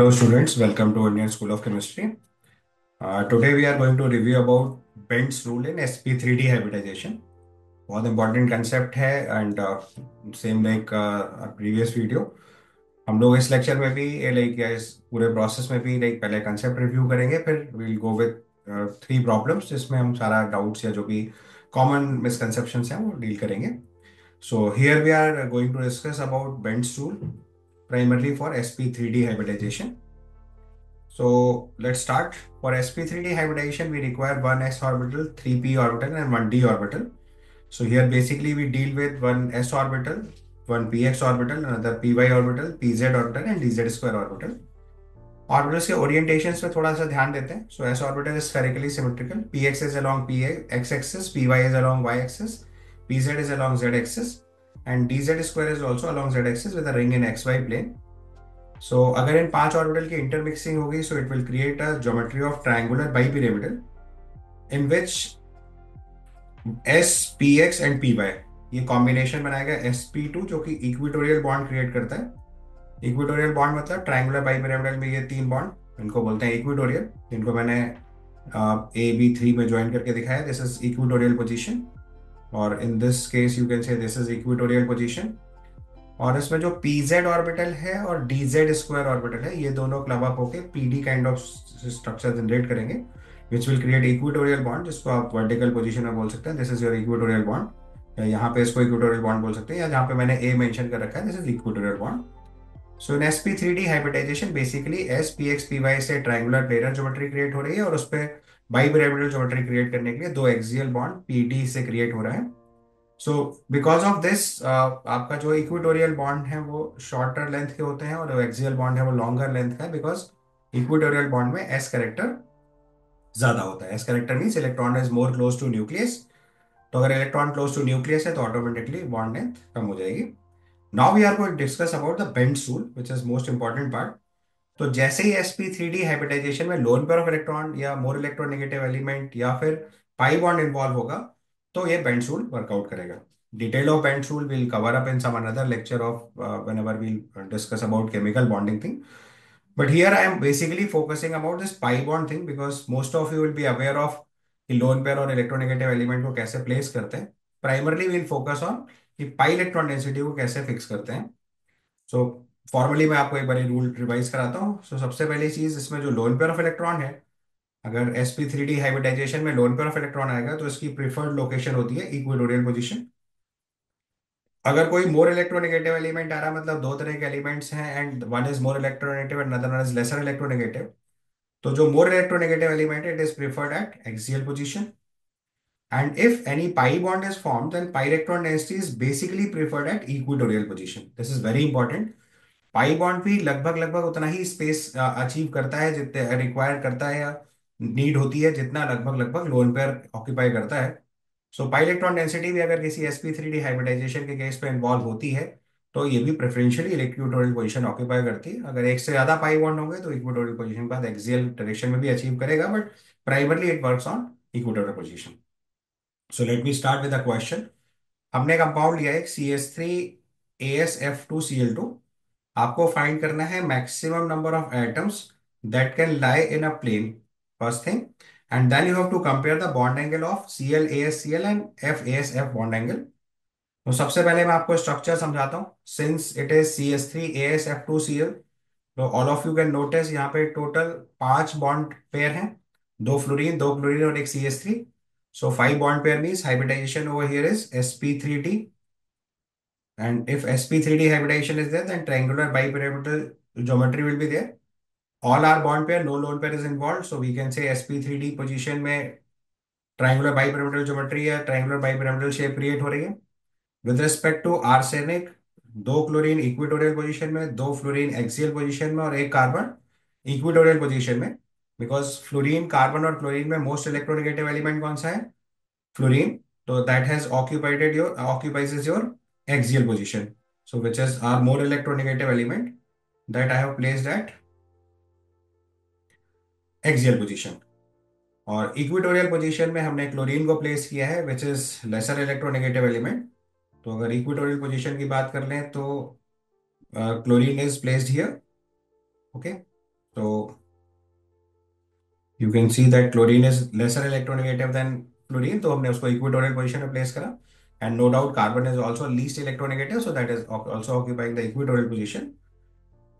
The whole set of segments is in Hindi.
Hello students, welcome to Indian School of Chemistry. Today we are going to review about Bend's rule in sp3d hybridization. बहुत इंपॉर्टेंट कंसेप्ट है and same like previous video हम लोग इस लेक्चर में भी लाइक इस पूरे प्रोसेस में भी लाइक पहले कंसेप्ट रिव्यू करेंगे, फिर विल गो विद 3 प्रॉब्लम्स जिसमें हम सारा डाउट्स या जो भी कॉमन मिसकंसेप्शंस हैं वो डील करेंगे. So here we are going to discuss about Bent's rule primarily for sp3d hybridization. So let's start. For sp3d hybridization, we require one s orbital, three p orbital, and one d orbital. So here basically we deal with one s orbital, one px orbital, another py orbital, pz orbital, and dz square orbital. Orbitals के orientations पे थोड़ा सा ध्यान देते हैं. So s orbital is spherically symmetrical. Px is along x axis, py is along y axis, pz is along z axis, and dz square is also along z axis with a ring in xy plane. सो अगर इन 5 ऑर्बिटल की इंटरमिक्सिंग होगी so it will create a geometry of triangular bipyramidal in which s p x and p y ये कॉम्बिनेशन बनाएगा एस पी टू जो कि इक्विटोरियल बॉन्ड क्रिएट करता है. इक्विटोरियल बॉन्ड मतलब ट्रायंगुलर बाइपिरामिडल में ये 3 बॉन्ड इनको बोलते हैं इक्विटोरियल, जिनको मैंने ए बी थ्री में ज्वाइन करके दिखाया. दिस इज इक्विटोरियल पोजिशन और इन दिस केस यू कैन से दिस इज इक्विटोरियल पोजिशन. और इसमें जो pz ऑर्बिटल है और dz स्क्वायर ऑर्बिटल है ये दोनों क्लब अप होके pd kind of structure generate करेंगे which will create equatorial bond जिसको आप वर्टिकल पोजीशन में बोल सकते हैं. This is your equatorial bond, या यहाँ पे इसको इक्वेटोरियल बॉन्ड बोल सकते हैं, या जहाँ पे मैंने a मेंशन कर रखा है this is equatorial bond. So in sp3d hybridisation basically s px py से ट्रायंगुलर प्लेनर ज्योमेट्री क्रिएट हो रही है और उस पर बाइपिरामिडल ज्योमेट्री क्रिएट करने के लिए दो एक्सियल बॉन्ड pd से क्रिएट हो रहा है. सो बिकॉज ऑफ दिस आपका जो इक्वेटोरियल बॉन्ड है वो शॉर्टर लेंथ के होते हैं और जो एक्सियल बॉन्ड है वो लॉन्गर लेंथ का है, बिकॉज इक्वेटोरियल बॉन्ड में एस करेक्टर ज्यादा होता है. S character means electron is more close to nucleus. तो अगर इलेक्ट्रॉन क्लोज टू न्यूक्लियस है तो ऑटोमेटिकली बॉन्ड लेंथ कम हो जाएगी. Now we are going to discuss about the Bent's rule which is most important part. तो जैसे ही sp3d हाइब्रिडाइजेशन में लोन पेयर ऑफ इलेक्ट्रॉन या मोर इलेक्ट्रोनेगेटिव एलिमेंट या फिर पाई बॉन्ड इन्वॉल्व होगा तो ये बेंड्स रूल वर्कआउट करेगा. Detail of Bent's rule will cover up in some another lecture of whenever we'll discuss about chemical bonding thing. But here I am basically focusing about this pi bond thing because most of you will be aware of कि लोन पेयर और इलेक्ट्रोनेगेटिव एलिमेंट को कैसे प्लेस करते हैं. प्राइमरली विल फोकस ऑन कि पाई इलेक्ट्रॉन डेंसिटी को कैसे फिक्स करते हैं. सो फॉर्मली मैं आपको एक बार रूल रिवाइज कराता हूँ. सो सबसे पहली चीज इसमें जो लोन पेयर ऑफ इलेक्ट्रॉन है, अगर sp3d हाइब्रिडाइजेशन में लोन पेयर ऑफ इलेक्ट्रॉन आएगा तो इसकी प्रिफर्ड लोकेशन होती है इक्वेटोरियल पोजीशन. अगर कोई मोर इलेक्ट्रोनेगेटिव एलिमेंट आ रहा है, मतलब दो तरह के एलिमेंट्स हैं and one is more electronegative and another one is lesser electronegative, तो जो मोर इलेक्ट्रोनेगेटिव एलिमेंट है it is preferred at axial position. And if any pi bond is formed, then pi electron density is basically preferred at equatorial position. This is very important. Pi bond भी लगभग लगभग उतना ही स्पेस अचीव करता है जितने रिक्वायर करता है या नीड होती है जितना लगभग लगभग लोन पेयर ऑक्यूपाई करता है. सो पाई इलेक्ट्रॉन डेंसिटी भी अगर किसी sp3d हाइब्रिडाइजेशन के केस पे इन्वॉल्व होती है तो ये भी प्रेफरेंशियली इक्वेटोरियल पोजीशन ऑक्यूपाई करती है. अगर एक से ज्यादा पाई बॉन्ड होंगे तो इक्वेटोरियल पोजीशन के बाद एक्सियल डायरेक्शन में भी अचीव करेगा, but primarily it works on equatorial position. So let me start with a question. हमने कंपाउंड लिया है CH3 AsF2Cl2. आपको फाइंड करना है maximum number of atoms that can lie in a plane, first thing. And then you have to compare the bond angle of ClAsCl and FAsF bond angle. तो सबसे पहले मैं आपको स्ट्रक्चर समझाता हूँ. Since it is CH3 AsF2Cl, तो all of you can notice यहाँ पे टोटल 5 बॉन्ड पेयर हैं. दो क्लोरीन और एक CH3. So 5 bond pair means hybridization over here is sp3d. And if sp3d hybridization is there, then triangular bipyramidal geometry will be there. All are bond pair, no lone pair is involved. So we can say sp3d position में triangular bipyramidal geometry या triangular bipyramidal shape create हो रही है. With respect to arsenic, दो क्लोरीन इक्वेटोरियल पोजीशन में, दो फ्लोरीन एक्सियल पोजीशन में और एक कार्बन इक्वेटोरियल पोजीशन में. बिकॉज फ्लोरीन, कार्बन और क्लोरीन में मोस्ट इलेक्ट्रोनेगेटिव एलिमेंट कौन सा है? fluorine. So that has occupies your axial position. So which is our more electronegative element that I have placed at axial position. और इक्वेटोरियल पोजीशन में हमने क्लोरीन को प्लेस किया है which is lesser electronegative element. तो अगर इक्वेटोरियल पोजीशन की बात कर लें तो chlorine is placed here. Okay. तो you can see that chlorine is lesser electronegative than fluorine, तो हमने उसको इक्वेटोरियल पोजीशन में प्लेस करा। And no doubt carbon is also least electronegative, so that is also occupying the equatorial position.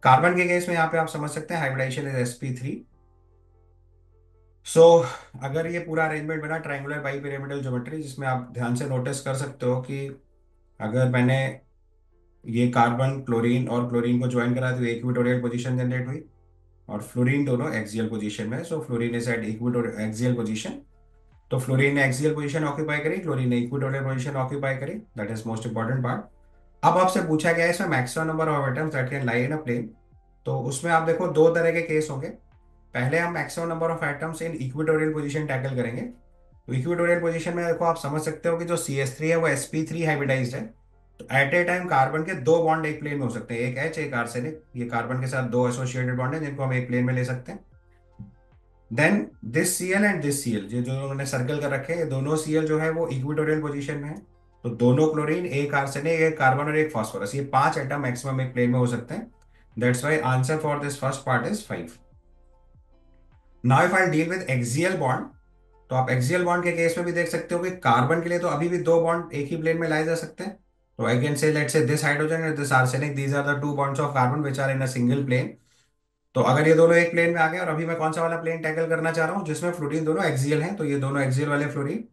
Carbon के केस में यहाँ पे आप समझ सकते हैं हाइब्रिडाइजेशन इज sp3। सो अगर ये पूरा अरेंजमेंट बना ट्रायंगुलर बाई पिरामिडल ज्योमेट्री, जिसमें आप ध्यान से नोटिस कर सकते हो कि अगर मैंने ये कार्बन क्लोरीन और क्लोरीन को ज्वाइन करा तो इक्वेटोरियल पोजीशन जनरेट हुई, और फ्लोरीन दोनों एक्सियल पोजीशन में, so fluorine is at equatorial axial position. तो फ्लोरीन ने एक्सियल पोजीशन ऑक्यूपाई करी, क्लोरीन ने इक्वेटोरियल पोजीशन ऑक्यूपाई करी, that is most important part. अब आपसे पूछा गया है इसमें maximum number of atoms that can lie in a plane. तो उसमें आप देखो दो तरह के केस होंगे। पहले हम maximum number of atoms in equatorial position tackle करेंगे। तो इक्वेटोरियल पोजीशन में देखो आप समझ सकते हो कि जो CH3 है वो sp3 हाइब्रिडाइज्ड है। तो एट ए टाइम कार्बन के दो बॉन्ड एक प्लेन में हो सकते हैं, एक H एक आर्सेनिक, ये कार्बन के साथ दो एसोसिएटेड बॉन्ड है जिनको हम एक प्लेन में ले सकते हैं। Then this Cl and this Cl, ये जो उन्होंने सर्कल कर रखे हैं, ये दोनों Cl जो है वो इक्वेटोरियल पोजीशन में है। तो दोनों क्लोरीन, एक आर्सेनिक, एक कार्बन और एक फास्फोरस, ये पांच एटम मैक्सिमम एक प्लेन में हो सकते हैं। That's why answer for this first part is 5। Now if I deal with axial bond, तो आप एक्सियल बॉन्ड के केस में भी देख सकते हो कि कार्बन के लिए तो अभी भी दो बॉन्ड एक ही प्लेन में लाए जा सकते हैं। तो I can say let's say this hydrogen and this arsenic, these are the two bonds of carbon which are in a single plane. तो अगर ये दोनों एक प्लेन में आ गए, और अभी मैं कौन सा वाला प्लेन टैकल करना चाह रहा हूँ जिसमें फ्लोरीन दोनों एक्सियल हैं, तो ये दोनों एक्सियल वाले फ्लोरीन,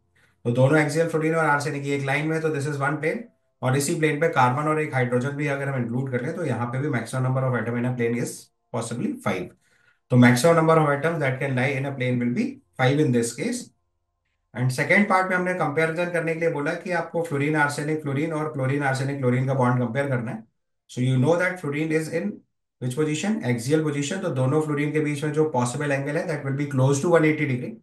तो दोनों एक्सियल फ्लोरीन और आर्सेनिक की एक लाइन में है, तो दिस इज वन प्लेन। और इसी प्लेन पे कार्बन और एक हाइड्रोजन भी अगर हम इंक्लूड कर लें, तो यहाँ पे भी maximum number of atom in a plane is possibly 5। तो maximum number of atoms that can lie in a plane will be 5 in this case. And second part में हमने कंपैरिजन करने के लिए बोला कि आपको फ्लोरीन आर्सेनिक फ्लोरीन और क्लोरीन आर्सेनिक क्लोरीन का बॉन्ड कंपेयर करना है। So you know that fluorine is in which position, axial position. तो दोनों फ्लोरीन के बीच में जो पॉसिबल एंगल है that will be close to 180 degree.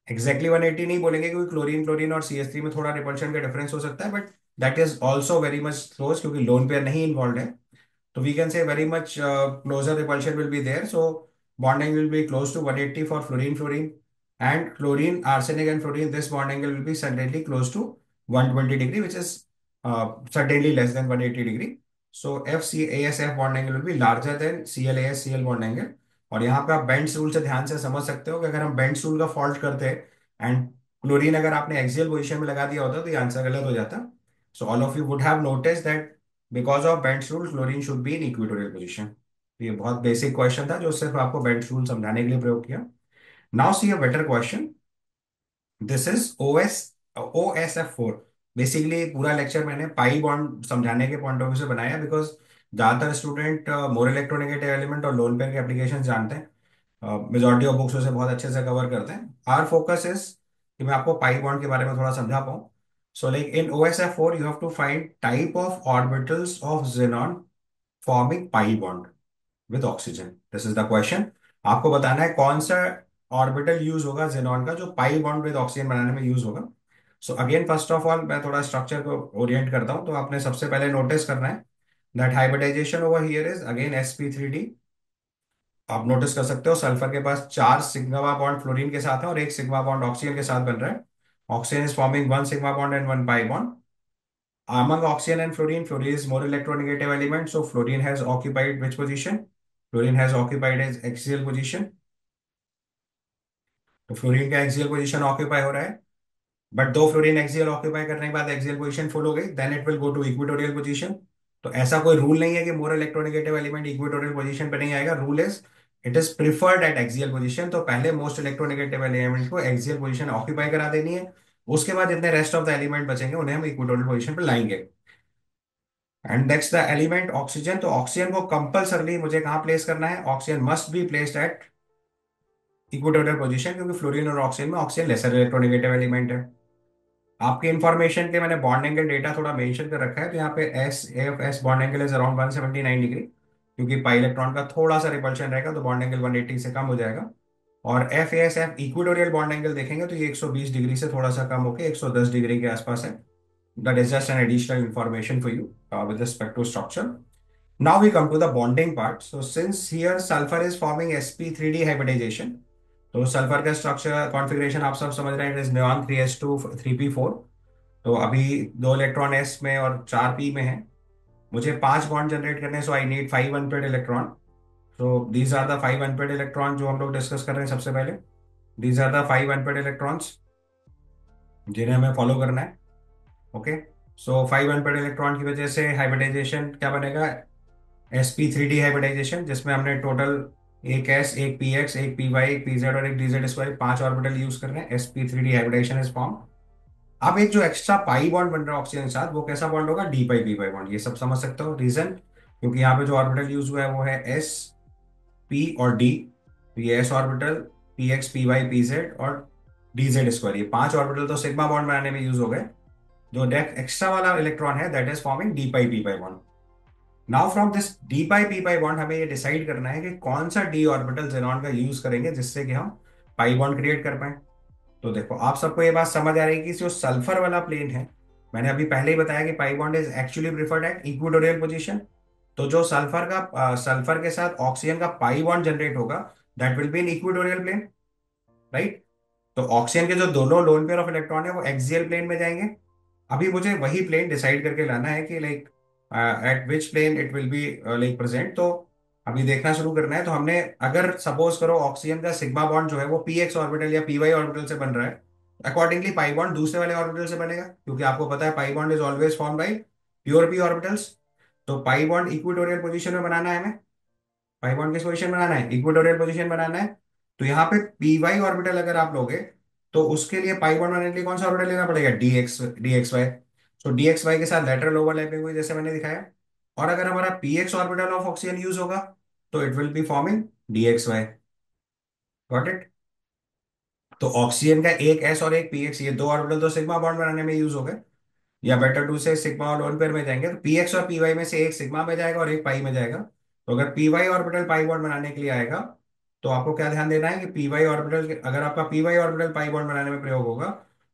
Exactly 180 नहीं बोलेंगे क्योंकि क्लोरीन क्लोरीन और CH3 में थोड़ा रिपल्शन का डिफरेंस हो सकता है, but that is also very much close क्योंकि लोन पेयर नहीं इन्वॉल्व है। So we can say very much closer repulsion will be there. So bond angle will be close to 180 for fluorine fluorine, and chlorine arsenic and fluorine. This bond angle will be certainly close to 120 degree, which is certainly less than 180 degree. So FCASF bond angle will be larger than CLAS CL bond angle. और यहाँ पे आप बेंट्स रूल से ध्यान से समझ सकते हो कि अगर हम बेंट्स रूल का फॉल्ट करते हैं एंड क्लोरीन अगर आपने एक्सियल पोजीशन में लगा दिया होता तो ये आंसर गलत हो जाता। So all of you would have notice that because of Bent's rule chlorine should be in equatorial position. ये बहुत बेसिक क्वेश्चन था जो सिर्फ आपको बेंट्स रूल समझाने के लिए प्रयोग किया। Now see a better question. This is OSF4। Basically पूरा लेक्चर मैंने पाई बॉन्ड समझाने के पॉइंट ऑफ व्यू से बनाया, बिकॉज ज्यादातर स्टूडेंट मोर इलेक्ट्रोनेगेटिव एलिमेंट और लोन पेयर के एप्लीकेशन जानते हैं, मेजोरिटी ऑफ बुक्स उसे बहुत अच्छे से कवर करते हैं। आर फोकस इज कि मैं आपको पाई बॉन्ड के बारे में थोड़ा समझा पाऊँ। So like in OSF4 you have to find type of orbitals of xenon forming pi bond with oxygen. This is the question. आपको बताना है कौन सा ऑर्बिटल यूज होगा जेनॉन का जो पाई बॉन्ड विद ऑक्सीजन बनाने में यूज होगा। So again first of all मैं थोड़ा स्ट्रक्चर को ओरिएंट करता हूं, तो आपने सबसे पहले नोटिस करना है that hybridization over here is again sp3d। आप नोटिस कर सकते हो सल्फर के पास चार सिग्मा बॉन्ड फ्लोरीन के साथ है और एक सिग्मा बॉन्ड ऑक्सीजन के साथ बन रहा है। Oxygen is forming one sigma bond and one pi bond. Among oxygen and fluorine, fluorine is more electronegative element, so fluorine has occupied which position? Fluorine has occupied as axial position. तो फ्लोरीन का एक्सियल पोजीशन ऑक्यूपाई हो रहा है, बट दो फ्लोरीन एक्सियल ऑक्यूपाई करने के बाद एक्सियल पोजीशन फुल हो गई, then it will go to equatorial position. तो ऐसा कोई रूल नहीं है कि more electronegative element equatorial position पे नहीं आएगा। Rule is it is preferred at axial position. तो पहले मोस्ट इलेक्ट्रोनेगेटिव एलिमेंट को एक्सियल पोजीशन ऑक्यूपाई करा देनी है, उसके बाद जितने रेस्ट ऑफ द एलिमेंट बचेंगे उन्हें हम इक्वेटोरियल पोजीशन पे लाएंगे। And next the element oxygen. तो ऑक्सीजन को कंपलसरली मुझे कहाँ प्लेस करना है? Oxygen must be placed at equatorial position, क्योंकि फ्लोरीन और ऑक्सीजन में ऑक्सीजन लेसर इलेक्ट्रोनेगेटिव एलिमेंट है। आपके इंफॉर्मेशन के मैंने बॉन्ड एंगल डेटा थोड़ा मेंशन कर रखा है, तो यहाँ पे S bond angle is around 179 degree, क्योंकि पाई इलेक्ट्रॉन का थोड़ा सा रिपल्शन रहेगा तो बॉन्ड एंगल 180 से कम हो जाएगा। और एफ इक्वेटोरियल बॉन्ड एंगल देखेंगे तो ये 120 डिग्री से थोड़ा सा कम होकर 110 डिग्री के आसपास है। That is just an additional information for you with respect to structure. Now we come to the bonding part. So since here sulfur is forming sp3d hybridization, तो सल्फर का स्ट्रक्चर कॉन्फ़िगरेशन आप सब समझ रहे हैं, it is neon 3s2 3p4। तो अभी दो इलेक्ट्रॉन s में और चार p में है। मुझे पांच बॉन्ड जनरेट करने, so I need 5 unpaired electron. So these are the 5 unpaired electron जो हम लोग डिस्कस कर रहे हैं सबसे पहले। These are the 5 unpaired electrons जिन्हें हमें फॉलो करना है। ओके। सो 5 अनपेड इलेक्ट्रॉन की वजह से हाइब्रिडाइजेशन क्या बनेगा? sp3d हाइब्रिडाइजेशन, जिसमें हमने टोटल एक s, एक px, एक py, एक pz और एक dz स्क्वायर 5 ऑर्बिटल यूज कर रहे हैं। sp3d hybridisation is form. अब एक जो एक्स्ट्रा पाई बॉन्ड बन रहा है ऑक्सीजन के साथ, वो कैसा बॉन्ड होगा? डी पाई पी पाई बॉन्ड। ये सब समझ सकते हो रीजन, क्योंकि यहाँ पे जो ऑर्बिटल यूज हुआ है वो है एस, पी और डी। तो ये s orbital, p x, p y, p z और डी जेड स्क्वायर, ये 5 ऑर्बिटल तो सिग्मा बॉन्ड बनाने में यूज हो गए। जो नेक्स्ट एक्स्ट्रा वाला इलेक्ट्रॉन है that is forming D pi P pi bond. Now from this D pi P pi bond हमें ये डिसाइड करना है कि कौन सा डी ऑर्बिटल जेनॉन का यूज करेंगे जिससे कि हम पाई बॉन्ड क्रिएट कर पाए। तो देखो, आप सबको ये बात समझ आ रही है कि जो सल्फर वाला प्लेन है, मैंने अभी पहले ही बताया कि pi bond is actually preferred at equatorial position. तो जो सल्फर के साथ ऑक्सीजन का पाई बॉन्ड जनरेट होगा, that will be in equatorial plane, right. तो ऑक्सीजन के जो दोनों लोन पेयर ऑफ इलेक्ट्रॉन है वो एक्सियल प्लेन में जाएंगे। अभी मुझे वही प्लेन डिसाइड करके लाना है कि like at which plane it will be like present. तो अभी देखना शुरू करना है। तो हमने, अगर सपोज करो ऑक्सीजन का सिग्मा बॉन्ड जो है वो पी एक्स ऑर्बिटल या पी वाई ऑर्बिटल से बन रहा है, अकॉर्डिंगली पाई बॉन्ड दूसरे वाले ऑर्बिटल से बनेगा, क्योंकि आपको पता है पाई bond is always form by pure P orbitals. तो पाई बॉन्ड इक्वेटोरियल पोजीशन में बनाना है हमें। पाई बॉन्ड किस पोजीशन बनाना है? इक्वेटोरियल पोजीशन बनाना है। तो यहाँ पे पी वाई ऑर्बिटल अगर आप लोगे, तो उसके लिए पाई बॉन्ड बनाने के लिए कौन सा ऑर्बिटल लेना पड़ेगा? D x y. तो डी एक्स वाई के साथ लेटरल ओवरलैपिंग हुई जैसे मैंने दिखाया। और अगर हमारा p x orbital of oxygen use होगा, तो it will be forming d x y. Got it? तो ऑक्सीजन का एक एस और एक पी एक्स, ये दो ऑर्बिटल तो सिग्मा बॉन्ड बनाने में यूज हो गए, या बेटर टू से सिग्मा और लोन पेयर में जाएंगे। तो पी एक्स और पी वाई में से एक सिग्मा में जाएगा और एक पाई में जाएगा। तो अगर p y orbital pi bond बनाने के लिए आएगा, तो आपको क्या ध्यान देना है कि पी वाई ऑर्बिटल, अगर आपका p y orbital pi bond बनाने में प्रयोग होगा,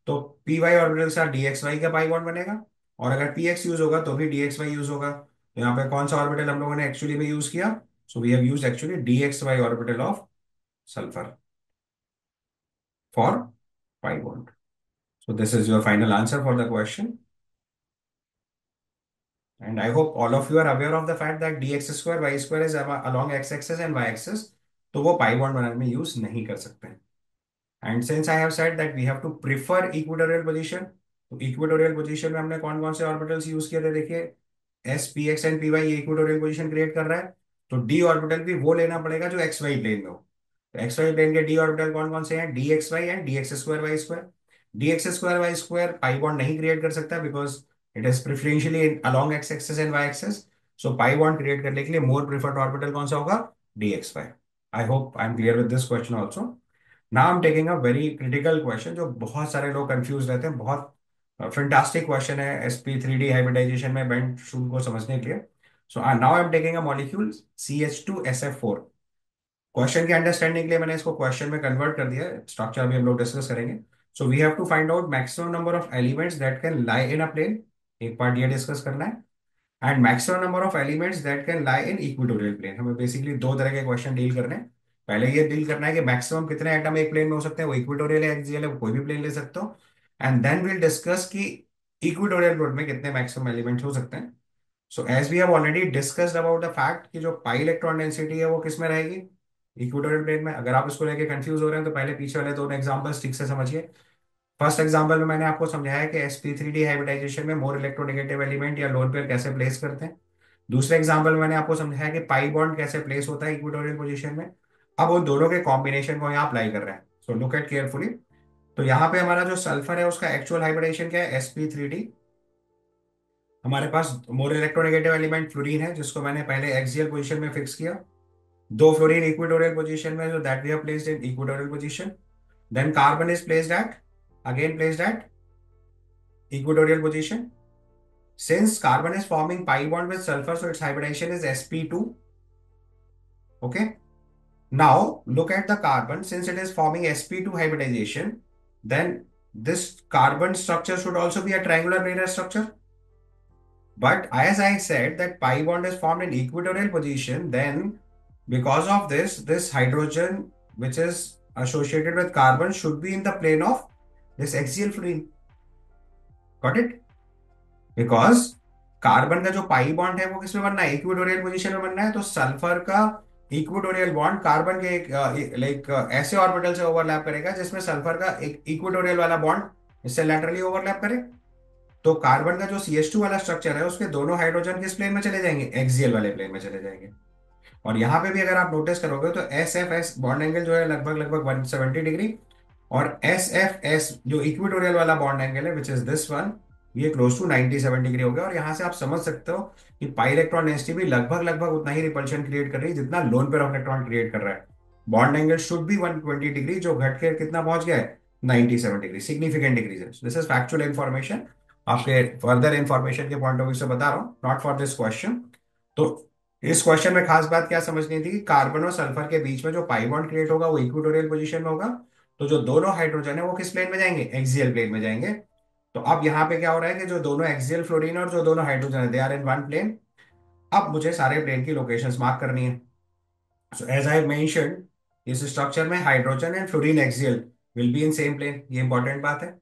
तो पी वाई ऑर्बिटल के साथ डी एक्स वाई का पाई बॉन्ड बनेगा। और अगर पी एक्स यूज होगा तो भी डी एक्स वाई यूज होगा। तो यहाँ पे कौन सा ऑर्बिटल हम लोगों ने एक्चुअली में यूज किया? So we have use actually d x y orbital of sulphur for pi bond. So this is your final answer for the question. And I hope all of you are aware of the fact that dx square y square is along x axis and y axis, तो वो पाई बॉन्ड बनाने में यूज नहीं कर सकते हैं। And since I have said that we have to prefer equatorial position, तो इक्वेटोरियल पोजीशन में हमने कौन कौन से ऑर्बिटल्स यूज किए थे? देखिए, s p x and p y, ये इक्वेटोरियल पोजीशन क्रिएट कर रहा है। तो डी ऑर्बिटल भी वो लेना पड़ेगा जो एक्स वाई प्लेन में हो। तो एक्स वाई प्लेन के डी ऑर्बिटल कौन कौन से हैं? D x y and d x square y square. D x square y square pi bond नहीं क्रिएट कर सकता because it is preferentially along x axis and y axis. So pi bond create करने के लिए मोर प्रिफर्ड ऑर्बिटल कौन सा होगा? D x y. I hope I am clear with this question also. Now I am taking a very critical question जो बहुत सारे लोग कंफ्यूज रहते हैं। बहुत फैंटास्टिक क्वेश्चन है sp3d हाइब्रिडाइजेशन में बेंट शूल को समझने के लिए। So now I am taking a molecule CH2SF4। Question की अंडरस्टैंडिंग के लिए मैंने इसको क्वेश्चन में कन्वर्ट कर दिया है। स्ट्रक्चर अभी हम लोग डिस्कस करेंगे। So we have to find out maximum number of elements that can lie in a plane. एक पार्ट ये डिस्कस करना है। And maximum number of elements that can lie in equatorial plane. हमें बेसिकली दो तरह के क्वेश्चन डील करने हैं। पहले ये डील करना है कि मैक्सिमम कितने एटम एक प्लेन में हो सकते हैं, वो इक्वेटोरियल है, एक्सियल है, वो कोई भी प्लेन ले सकते हो। एंड देन विल डिस्कस कि इक्वेटोरियल प्लेन में कितने मैक्सिमम एलिमेंट्स हो सकते हैं। So as we have already discussed about the fact कि जो पाई इलेक्ट्रॉन डेंसिटी है वो किस में रहेगी? इक्वेटोरियल प्लेन में। अगर आप इसको लेके कंफ्यूज हो रहे हैं तो पहले पीछे वाले दोनों एग्जांपल्स ठीक से समझिए। फर्स्ट एग्जांपल में मैंने आपको समझाया कि sp3d हाइब्रिडाइजेशन में मोर इलेक्ट्रोनेगेटिव एलिमेंट या लोन पेयर कैसे प्लेस करते हैं। दूसरे एग्जांपल में मैंने आपको समझाया कि पाई बॉन्ड कैसे प्लेस होता है इक्वेटोरियल पोजीशन में। अब उन दोनों के कॉम्बिनेशन को यहाँ अप्लाई कर रहे हैं। So look at carefully. तो यहाँ पे हमारा जो सल्फर है उसका एक्चुअल हाइब्रिडेशन क्या है? sp3d। हमारे पास मोर इलेक्ट्रोनेगेटिव एलिमेंट फ्लोरीन है, जिसको मैंने पहले एक्सियल पोजीशन में फिक्स किया। दो फ्लोरीन इक्वेटोरियल पोजीशन में, जो that we have placed in equatorial position. Then carbon is placed at, again placed at equatorial position. Since carbon is forming pi bond with sulfur, so its hybridization is sp2. Okay. Now look at the carbon. Since it is forming sp2 hybridization, then this carbon structure should also be a triangular planar structure. But as I said that pi bond is formed in equatorial position, then because of this hydrogen which is associated with carbon should be in the plane of this axial fluorine. Got it? Because carbon का जो पाई बॉन्ड है वो किस में बनना है? इक्वेटोरियल पोजीशन में बनना है। तो सल्फर का इक्वेटोरियल बॉन्ड कार्बन के एक लाइक ऐसे ऑर्बिटल से ओवरलैप करेगा जिसमें सल्फर का एक इक्वेटोरियल वाला बॉन्ड इससे लैटरली ओवरलैप करे। तो कार्बन का जो CH2 वाला स्ट्रक्चर है उसके दोनों हाइड्रोजन किस प्लेन में चले जाएंगे, एक्सियल वाले प्लेन में चले जाएंगे। और यहाँ पे भी अगर आप नोटिस करोगे तो SFS बॉन्ड एंगल जो है लगभग लगभग 170 डिग्री, और SFS जो इक्वेटोरियल वाला बॉन्ड एंगल है विच इज दिस वन, ये क्लोज टू 97 डिग्री हो गया। और यहाँ से आप समझ सकते हो कि पाई इलेक्ट्रॉन डेंसिटी भी लगभग लगभग उतना ही रिपल्शन क्रिएट कर रही है जितना loan pair of electron create कर रहा है। Bond angle should be 120 degree, जो घट के कितना पहुंच गया है, 97 डिग्री, सिग्निफिकेंट डिग्रीज है। दिस इज फैक्चुअल इन्फॉर्मेशन, आपके फर्दर इन्फॉर्मेशन के पॉइंट ऑफ व्यू से बता रहा हूँ, नॉट फॉर दिस क्वेश्चन। तो इस क्वेश्चन में खास बात क्या समझनी थी कि कार्बन और सल्फर के बीच में जो पाई बॉन्ड क्रिएट होगा वो इक्वेटोरियल पोजीशन में होगा। तो जो दोनों हाइड्रोजन है वो किस प्लेन में जाएंगे, एक्सियल प्लेन में जाएंगे। तो अब यहाँ पे क्या हो रहा है कि जो दोनों एक्सियल फ्लोरीन और जो दोनों हाइड्रोजन है they are in one plane. अब मुझे सारे प्लेन की लोकेशंस मार्क करनी है। सो एज आई मेंशन्ड, इस स्ट्रक्चर में hydrogen and fluorine axial will be in same plane, ये इंपॉर्टेंट बात है।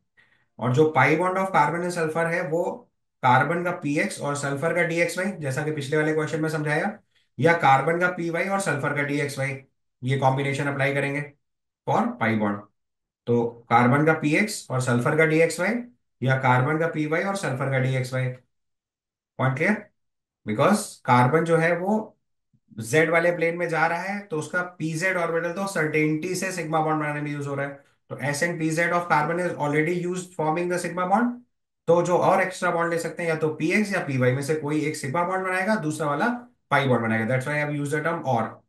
और जो pi bond of carbon and sulphur है वो कार्बन का px और सल्फर का dxy, जैसा कि पिछले वाले क्वेश्चन में समझाया, या कार्बन का py और सल्फर का dxy, ये कॉम्बिनेशन अप्लाई करेंगे फॉर पाई बॉन्ड। तो कार्बन का px और सल्फर का dxy, या कार्बन का py और सल्फर का dxy। Point clear? Because carbon जो है वो जेड वाले प्लेन में जा रहा है तो उसका पीजेड ऑर्बिटल तो सर्टेनिटी से सिग्मा बॉन्ड बनाने में यूज हो रहा है। तो S and PZ of carbon is already use forming the sigma bond. तो जो और एक्स्ट्रा बॉन्ड ले सकते हैं या तो पीएक्स या पीवाई में से कोई एक सिग्मा बॉन्ड बनाएगा, दूसरा वाला पाई बॉन्ड बनाएगा। That's why I have used the term और।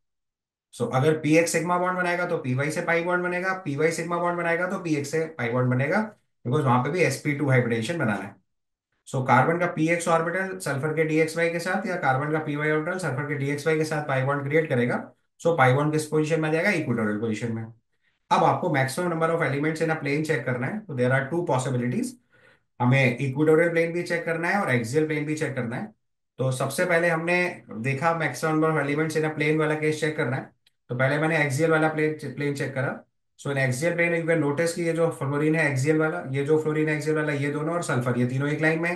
सो अगर पीएक्स सिग्मा बॉन्ड बनाएगा तो पीवाई से पाई बॉन्ड बनेगा, पीवाई सिग्मा बॉन्ड बनाएगा तो पीएक्स से पाई बॉन्ड बनेगा, बिकॉज वहां पे भी sp2 हाइब्रिडेशन बनाना है। सो कार्बन का px ऑर्बिटल सल्फर के dxy के साथ, या कार्बन का py ऑर्बिटल सल्फर के dxy के साथ पाई बॉन्ड क्रिएट करेगा। सो पाई बॉन्ड किस पोजीशन में आ जाएगा, इक्वेटोरियल पोजीशन में। अब आपको maximum number of elements in a plane check करना है, तो देयर आर टू पॉसिबिलिटीज। हमें इक्वेटोरियल प्लेन भी चेक करना है और एक्सियल प्लेन भी चेक करना है। तो सबसे पहले हमने देखा maximum number of elements in a plane वाला केस चेक करना है। तो पहले मैंने एक्सियल वाला प्लेन प्लेन चेक करा। So in axial plane you can notice कि ये जो फ्लोरीन है एक्सियल वाला, ये जो फ्लोरीन है एक्सियल वाला, ये दोनों और सल्फर ये तीनों एक लाइन में है।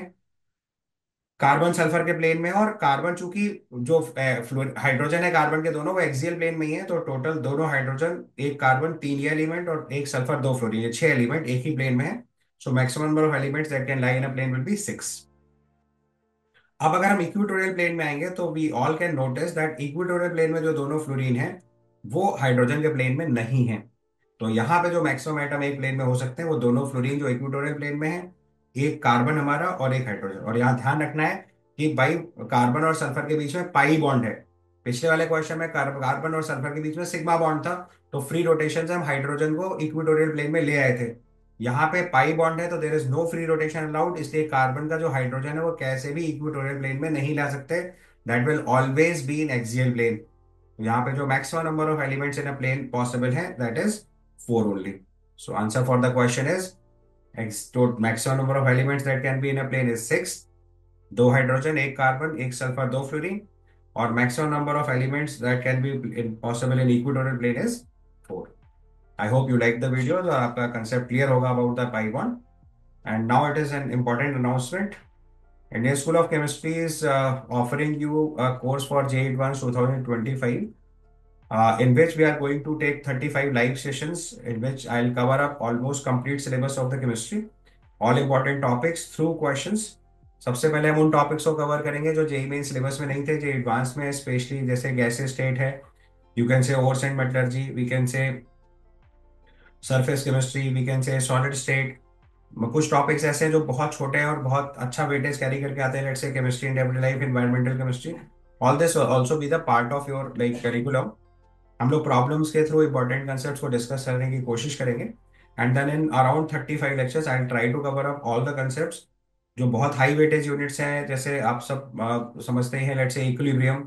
कार्बन सल्फर के प्लेन में है, और कार्बन चूंकि जो हाइड्रोजन है कार्बन के दोनों वो एक्सियल प्लेन में ही है, तो टोटल दोनों हाइड्रोजन एक कार्बन तीन ये एलिमेंट और एक सल्फर दो फ्लोरीन, ये छह एलिमेंट एक ही प्लेन में है। So maximum number of elements that can lie in a plane will be 6। अब अगर हम इक्वेटोरियल प्लेन में आएंगे तो we all can notice that equatorial plane में जो दोनों फ्लोरीन है वो हाइड्रोजन के प्लेन में नहीं है। तो यहाँ पे जो मैक्सिमम एटम एक प्लेन में हो सकते हैं वो दोनों फ्लोरीन जो इक्वेटोरियल प्लेन में है, एक कार्बन हमारा और एक हाइड्रोजन। और यहाँ ध्यान रखना है कि भाई कार्बन और सल्फर के बीच में पाई बॉन्ड है। पिछले वाले क्वेश्चन में कार्बन और सल्फर के बीच में सिग्मा बॉन्ड था। तो फ्री रोटेशन से हम हाइड्रोजन को इक्वेटोरियल प्लेन में ले आए थे। यहाँ पे पाई बॉन्ड है तो there is no free rotation allowed, इसलिए कार्बन का जो हाइड्रोजन है वो कैसे भी इक्वेटोरियल प्लेन में नहीं ला सकते। That will always be in axial plane. यहाँ पे जो maximum number of elements in a plane possible है that is 4 only. So answer for the question is maximum number of elements that can be in a plane is 6, दो हाइड्रोजन एक कार्बन एक सल्फर दो फ्लोरीन। और maximum number of elements that can be possible in equatorial plane is 4। I hope you like the video और आपका कंसेप्ट क्लियर होगा about the pi bond. And now it is an important announcement. Indian School of Chemistry is offering you a course for JEE Advanced 2025, in which we are going to take 35 live sessions, in which I'll cover up almost complete syllabus of the chemistry, all important topics through questions. सबसे पहले हम उन टॉपिक्स को कवर करेंगे जो जेई मेन सिलेबस में नहीं थे, जो एडवांस में, स्पेशली जैसे गैसेस स्टेट है, you can say ores and metallurgy, we can say surface chemistry, we can say solid state. कुछ टॉपिक्स ऐसे हैं जो बहुत छोटे हैं और बहुत अच्छा वेटेज कैरी करके आते हैं, let's say chemistry in everyday life, environmental chemistry. All this also be the part of your like curriculum. हम लोग प्रॉब्लम्स के थ्रू इंपॉर्टेंट कंसेप्ट्स को डिस्कस करने की कोशिश करेंगे। And then in around 35 lectures I try to cover up all the concepts जो बहुत हाई वेटेज यूनिट्स हैं, जैसे आप सब समझते ही हैं, लेट्स से इक्विलिब्रियम।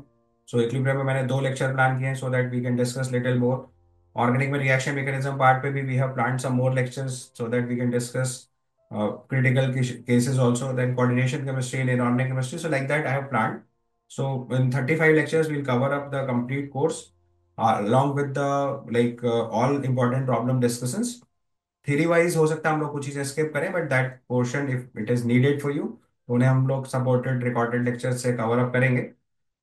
सो इक्विलिब्रियम में मैंने दो लेक्चर प्लान किए हैं so that we can discuss little more. Organic में रिएक्शन मैकेनिज्म पार्ट पे भी we have planned some more lectures so that we can discuss critical cases also, then coordination chemistry and inorganic chemistry. So like that I have planned. So in 35 lectures, we'll cover up the complete course along with the like all important problem discussions. Theory wise हो सकता है हम लोग कुछ चीजें skip करें, but that portion if it is needed for you, उन्हें हम लोग supported recorded lectures से cover up करेंगे।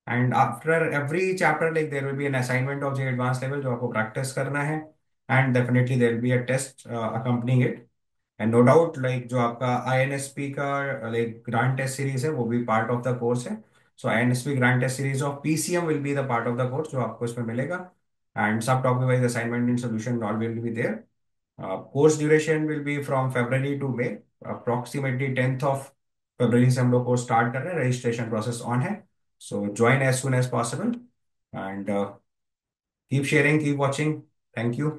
And after every chapter like there will be an assignment of the advance level जो आपको प्रैक्टिस करना है, and definitely there will be a test accompanying it. And no doubt like जो आपका आईएनएसपी का लाइक ग्रांड टेस्ट सीरीज है वो भी पार्ट ऑफ द कोर्स है। So INSP grand test series of PCM will be the part of the course जो आपको इसमें मिलेगा, एंड सब topic wise assignment in solution all will be there. Course duration will be from February to May, approximately 10th of February से हम लोग कोर्स स्टार्ट कर रहे हैं, रजिस्ट्रेशन प्रोसेस ऑन है। So join as soon as possible, and keep sharing, keep watching. Thank you.